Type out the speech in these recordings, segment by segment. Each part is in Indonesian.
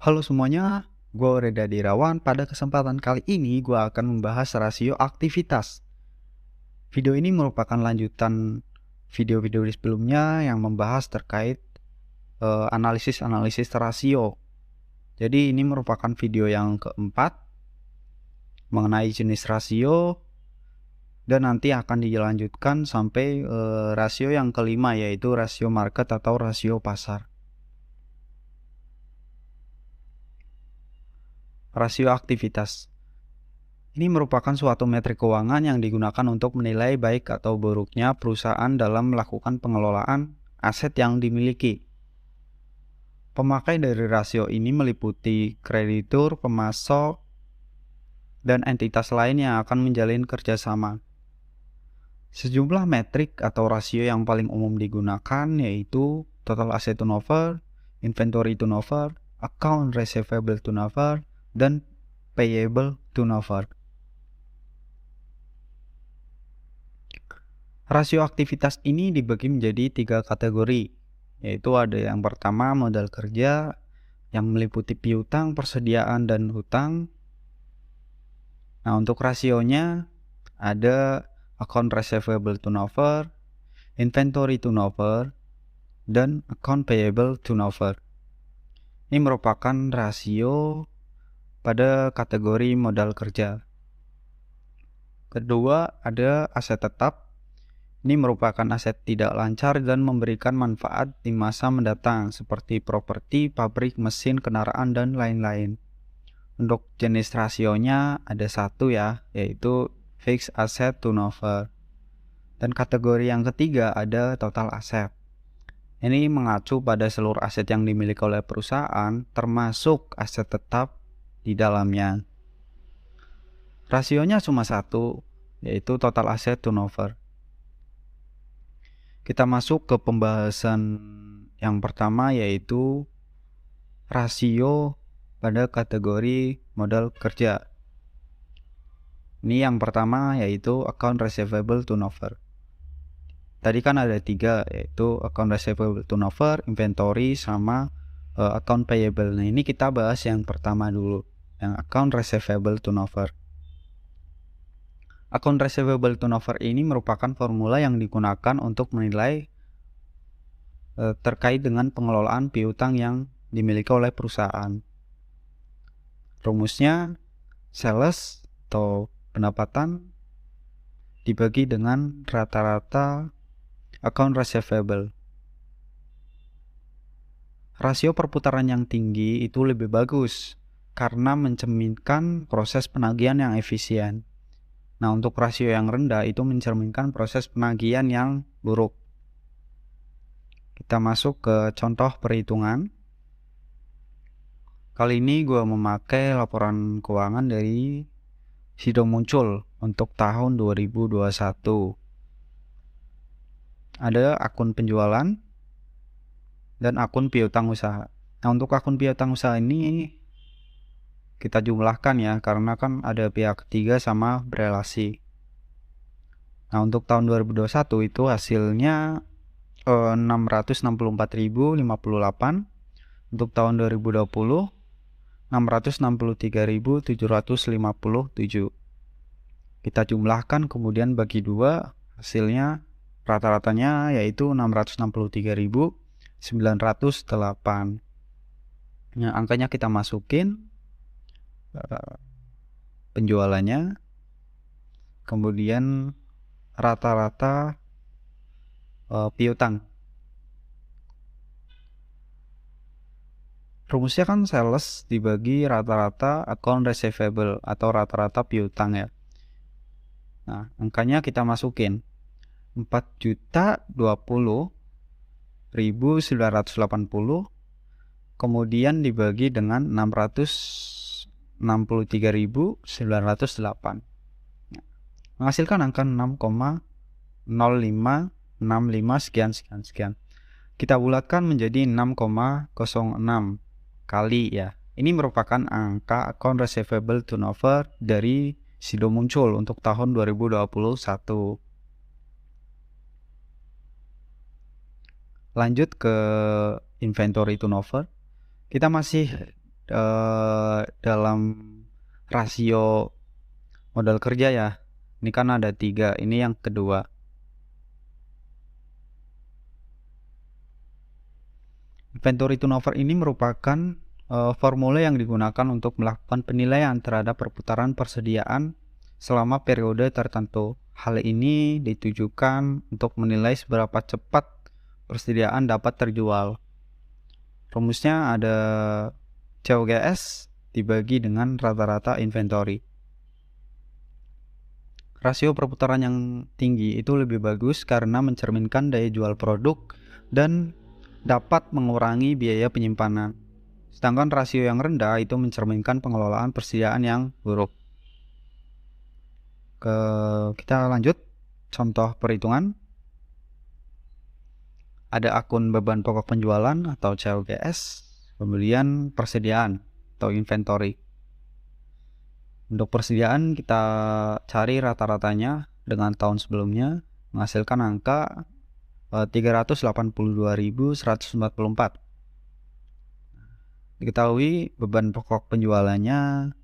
Halo semuanya, gue Reda Dirawan. Pada kesempatan kali ini gue akan membahas rasio aktivitas. Video ini merupakan lanjutan video-video di sebelumnya yang membahas terkait analisis-analisis rasio. Jadi ini merupakan video yang keempat mengenai jenis rasio dan nanti akan dilanjutkan sampai rasio yang kelima, yaitu rasio market atau rasio pasar. Rasio aktivitas ini merupakan suatu metrik keuangan yang digunakan untuk menilai baik atau buruknya perusahaan dalam melakukan pengelolaan aset yang dimiliki. Pemakai dari rasio ini meliputi kreditur, pemasok, dan entitas lain yang akan menjalin kerjasama. Sejumlah metrik atau rasio yang paling umum digunakan yaitu total asset turnover, inventory turnover, account receivable turnover, dan payable turnover. Rasio aktivitas ini dibagi menjadi 3 kategori, yaitu ada yang pertama modal kerja yang meliputi piutang, persediaan, dan hutang. Nah, untuk rasionya ada account receivable turnover, inventory turnover, dan account payable turnover. Ini merupakan rasio pada kategori modal kerja. Kedua, ada aset tetap. Ini merupakan aset tidak lancar dan memberikan manfaat di masa mendatang seperti properti, pabrik, mesin, kendaraan, dan lain-lain. Untuk jenis rasionya ada satu ya, yaitu fixed asset turnover. Dan kategori yang ketiga ada total asset. Ini mengacu pada seluruh aset yang dimiliki oleh perusahaan, termasuk aset tetap di dalamnya. Rasionya cuma satu, yaitu total asset turnover. Kita masuk ke pembahasan yang pertama, yaitu rasio pada kategori modal kerja. Ini yang pertama yaitu account receivable turnover. Tadi kan ada 3, yaitu account receivable turnover, inventory, sama account payable. Nah, ini kita bahas yang pertama dulu, yang account receivable turnover. Account receivable turnover ini merupakan formula yang digunakan untuk menilai terkait dengan pengelolaan piutang yang dimiliki oleh perusahaan. Rumusnya sales atau pendapatan dibagi dengan rata-rata account receivable. Rasio perputaran yang tinggi itu lebih bagus karena mencerminkan proses penagihan yang efisien. Nah, untuk rasio yang rendah itu mencerminkan proses penagihan yang buruk. Kita masuk ke contoh perhitungan. Kali ini gue memakai laporan keuangan dari Sido Muncul untuk tahun 2021. Ada akun penjualan dan akun piutang usaha. Nah, untuk akun piutang usaha ini kita jumlahkan ya, karena kan ada pihak ketiga sama berelasi. Nah, untuk tahun 2021 itu hasilnya 664.058. Untuk tahun 2020 663.757. Kita jumlahkan kemudian bagi 2, hasilnya rata-ratanya yaitu 663.908. Nah, angkanya kita masukin, penjualannya, kemudian rata-rata piutang. Rumusnya kan sales dibagi rata-rata account receivable atau rata-rata piutang ya. Nah, angkanya kita masukin 4.020.980, kemudian dibagi dengan 663.908. Menghasilkan angka 6,0565 sekian. Kita bulatkan menjadi 6,06 kali ya. Ini merupakan angka account receivable turnover dari Sido Muncul untuk tahun 2021. Lanjut ke inventory turnover. Kita masih dalam rasio modal kerja ya. Ini kan ada 3, ini yang kedua. Inventory turnover ini merupakan formula yang digunakan untuk melakukan penilaian terhadap perputaran persediaan selama periode tertentu. Hal ini ditujukan untuk menilai seberapa cepat persediaan dapat terjual. Rumusnya ada COGS dibagi dengan rata-rata inventory. Rasio perputaran yang tinggi itu lebih bagus karena mencerminkan daya jual produk dan dapat mengurangi biaya penyimpanan. Sedangkan rasio yang rendah itu mencerminkan pengelolaan persediaan yang buruk. Kita lanjut contoh perhitungan. Ada akun beban pokok penjualan atau COGS, kemudian persediaan atau inventory. Untuk persediaan kita cari rata-ratanya dengan tahun sebelumnya, menghasilkan angka 382.144. Diketahui beban pokok penjualannya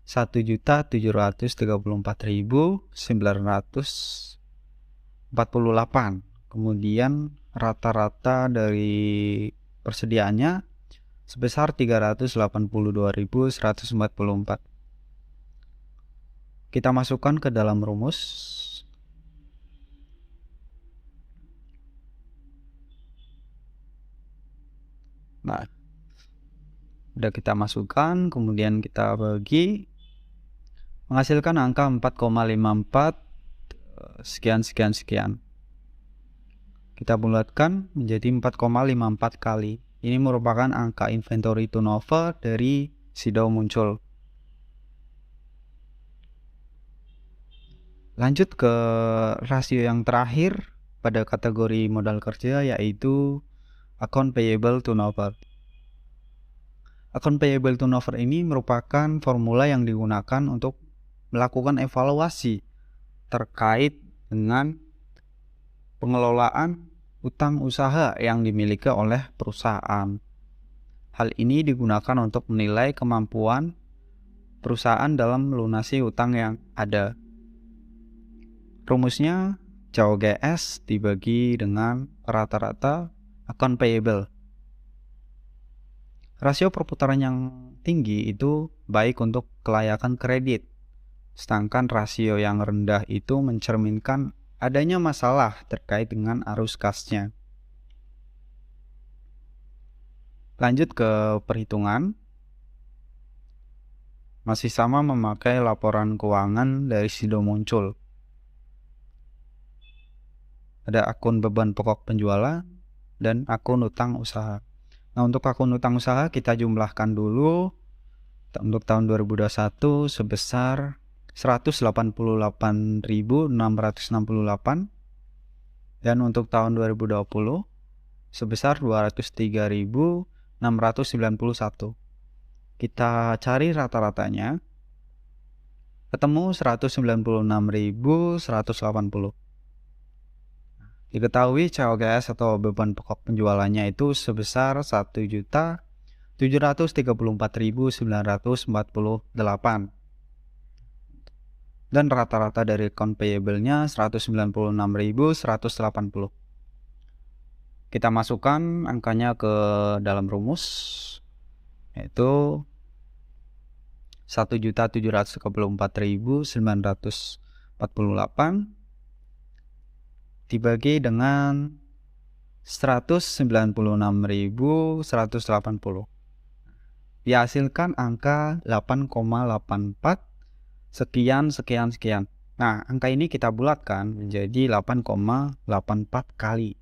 1.734.948. Kemudian rata-rata dari persediaannya sebesar 382.144. Kita masukkan ke dalam rumus. Nah, udah kita masukkan, kemudian kita bagi, menghasilkan angka 4,54 sekian. Kita bulatkan menjadi 4,54 kali. Ini merupakan angka inventory turnover dari Sido muncul. Lanjut ke rasio yang terakhir pada kategori modal kerja, yaitu account payable turnover. Account payable turnover ini merupakan formula yang digunakan untuk melakukan evaluasi terkait dengan pengelolaan utang usaha yang dimiliki oleh perusahaan. Hal ini digunakan untuk menilai kemampuan perusahaan dalam melunasi utang yang ada. Rumusnya COGS dibagi dengan rata-rata account payable. Rasio perputaran yang tinggi itu baik untuk kelayakan kredit, sedangkan rasio yang rendah itu mencerminkan adanya masalah terkait dengan arus kasnya. Lanjut ke perhitungan. Masih sama memakai laporan keuangan dari Sido muncul. Ada akun beban pokok penjualan dan akun utang usaha. Nah, untuk akun utang usaha kita jumlahkan dulu. Untuk tahun 2021 sebesar 188.668 dan untuk tahun 2020 sebesar 203.691. Kita cari rata-ratanya. Ketemu 196.180. Diketahui COGS atau beban pokok penjualannya itu sebesar 1.734.948 dan rata-rata dari account payable-nya 196.180. Kita masukkan angkanya ke dalam rumus, yaitu 1.734.948 dibagi dengan 196.180. Dihasilkan angka 8,84 sekian. Nah, angka ini kita bulatkan menjadi 8,84 kali.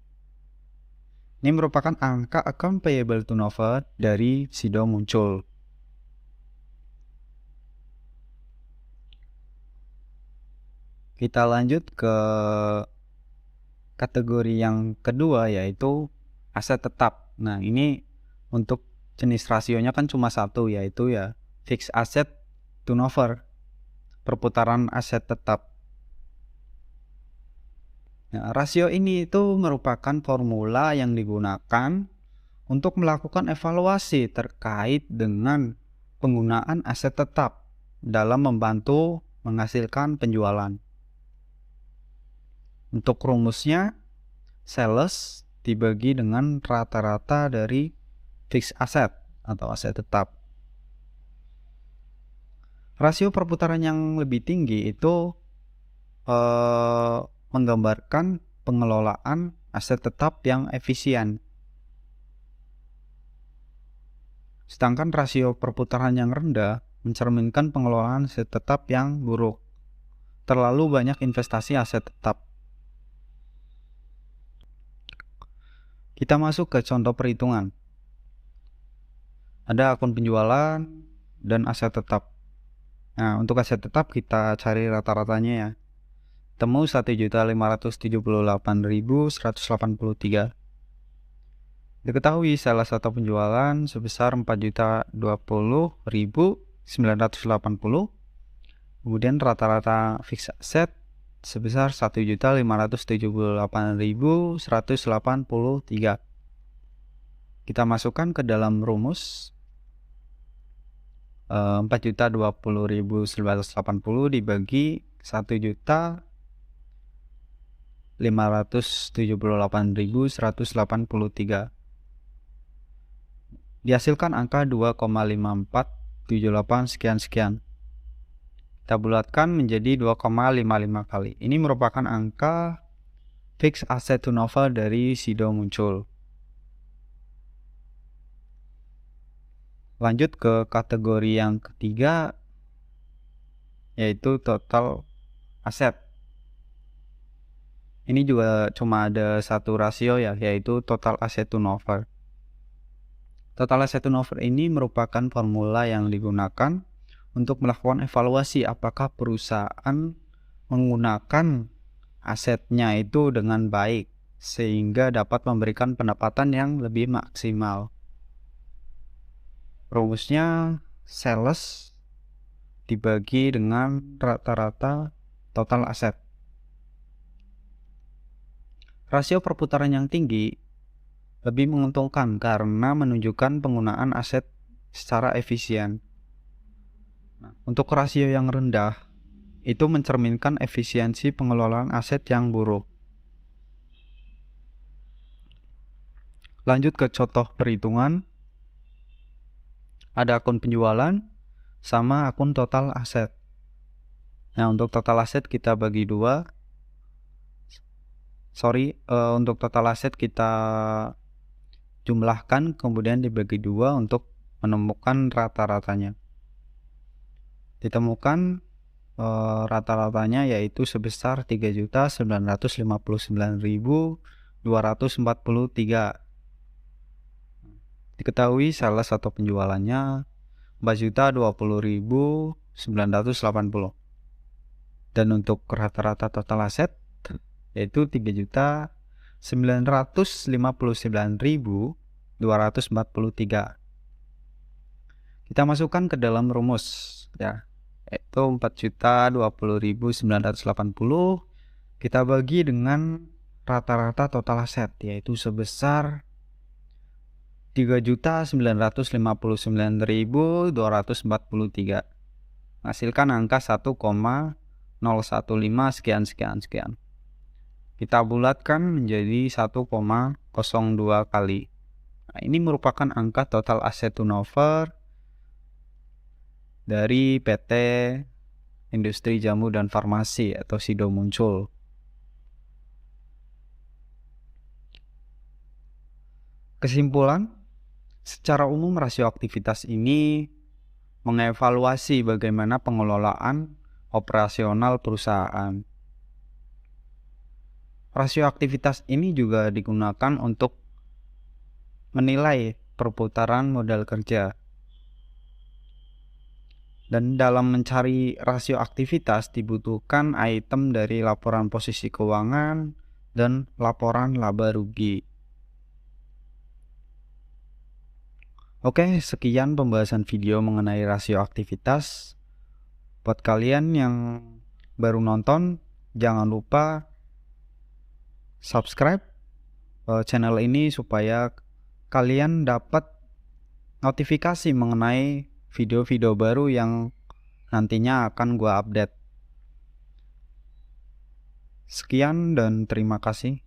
Ini merupakan angka account payable turnover dari Sido muncul. Kita lanjut ke kategori yang kedua, yaitu aset tetap. Nah, ini untuk jenis rasionya kan cuma satu, yaitu ya fixed asset turnover, perputaran aset tetap. Nah, rasio ini itu merupakan formula yang digunakan untuk melakukan evaluasi terkait dengan penggunaan aset tetap dalam membantu menghasilkan penjualan. Untuk rumusnya, sales dibagi dengan rata-rata dari fixed asset atau aset tetap. Rasio perputaran yang lebih tinggi itu menggambarkan pengelolaan aset tetap yang efisien. Sedangkan rasio perputaran yang rendah mencerminkan pengelolaan aset tetap yang buruk. Terlalu banyak investasi aset tetap. Kita masuk ke contoh perhitungan. Ada akun penjualan dan aset tetap. Nah, untuk aset tetap kita cari rata-ratanya ya. Temu 1.578.183. Diketahui salah satu penjualan sebesar 4.020.980. Kemudian rata-rata fixed asset sebesar 1.578.183. Kita masukkan ke dalam rumus 4.020.980 dibagi 1.578.183. Dihasilkan angka 2,5478 sekian-sekian. Kita bulatkan menjadi 2,55 kali. Ini merupakan angka fixed asset turnover dari Sido Muncul. Lanjut ke kategori yang ketiga, yaitu total aset. Ini juga cuma ada satu rasio ya, yaitu total asset turnover. Total asset turnover ini merupakan formula yang digunakan untuk melakukan evaluasi apakah perusahaan menggunakan asetnya itu dengan baik sehingga dapat memberikan pendapatan yang lebih maksimal. Rumusnya sales dibagi dengan rata-rata total aset. Rasio perputaran yang tinggi lebih menguntungkan karena menunjukkan penggunaan aset secara efisien. Untuk rasio yang rendah, itu mencerminkan efisiensi pengelolaan aset yang buruk. Lanjut ke contoh perhitungan. Ada akun penjualan sama akun total aset. Nah, untuk total aset kita bagi dua. Untuk total aset kita jumlahkan kemudian dibagi dua untuk menemukan rata-ratanya. Ditemukan rata-ratanya yaitu sebesar 3.959.243. Diketahui salah satu penjualannya 4.020.980. Dan untuk rata-rata total aset yaitu 3.959.243. Kita masukkan ke dalam rumus ya, yaitu 4.020.980 kita bagi dengan rata-rata total aset yaitu sebesar 3.959.243. Hasilkan angka 1,015 sekian. Kita bulatkan menjadi 1,02 kali. Nah, ini merupakan angka total asset turnover dari PT Industri Jamu dan Farmasi atau Sido Muncul. Kesimpulan, secara umum rasio aktivitas ini mengevaluasi bagaimana pengelolaan operasional perusahaan. Rasio aktivitas ini juga digunakan untuk menilai perputaran modal kerja. Dan dalam mencari rasio aktivitas dibutuhkan item dari laporan posisi keuangan dan laporan laba rugi. Oke, sekian pembahasan video mengenai rasio aktivitas. Buat kalian yang baru nonton, jangan lupa subscribe channel ini supaya kalian dapat notifikasi mengenai video-video baru yang nantinya akan gua update. Sekian dan terima kasih.